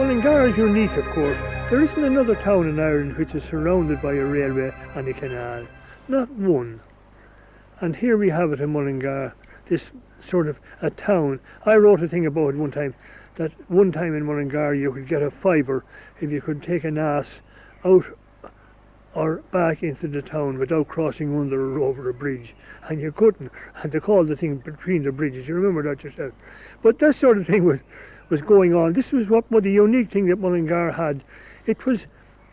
Mullingar is unique, of course. There isn't another town in Ireland which is surrounded by a railway and a canal. Not one. And here we have it in Mullingar, this sort of a town. I wrote a thing about it one time, that one time in Mullingar you could get a fiver if you could take an ass out or back into the town without crossing under or over a bridge. And you couldn't. And they called the thing between the bridges. You remember that yourself. But that sort of thing was going on. This was what the unique thing that Mullingar had. It was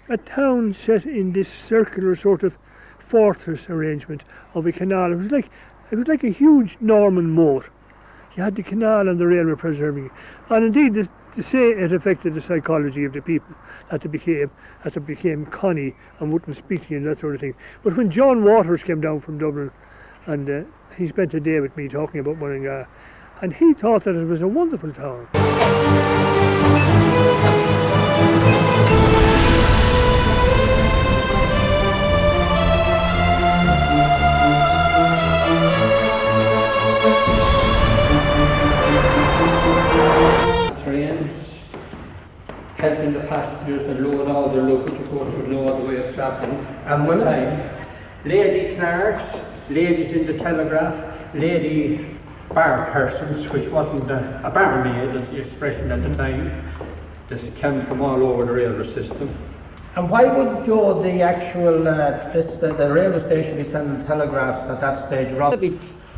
a town set in this circular sort of fortress arrangement of a canal. It was like a huge Norman moat. You had the canal and the railway preserving it. And indeed, to say it affected the psychology of the people, that they became conny and wouldn't speak to you and that sort of thing. But when John Waters came down from Dublin, and he spent a day with me talking about Mullingar, and he thought that it was a wonderful town. Trains helping the passengers and load all their luggage, of course, with no other way of travelling. And one time, lady clerks, ladies in the telegraph, lady bar persons, which wasn't a barmaid, as the expression at the time, this came from all over the railway system. And why would, Joe, the actual, the railway station be sending telegraphs at that stage?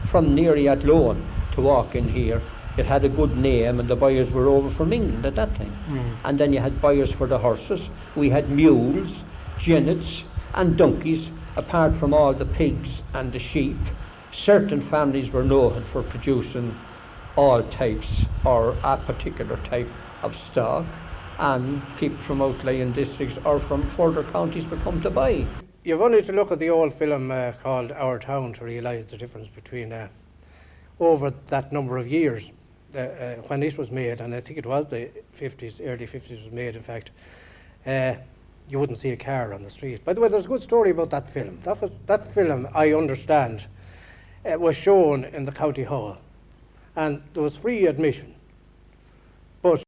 From nearly Athlone to walk in here, it had a good name, and the buyers were over from England at that time. And then you had buyers for the horses. We had mules, jennets and donkeys, apart from all the pigs and the sheep. Certain families were noted for producing all types or a particular type of stock, and people from outlying districts or from further counties would come to buy. You've only to look at the old film called Our Town to realise the difference between over that number of years when this was made, and I think it was the 50s, early 50s was made in fact, you wouldn't see a car on the street. By the way, there's a good story about that film. That film, I understand, was shown in the County Hall, and there was free admission.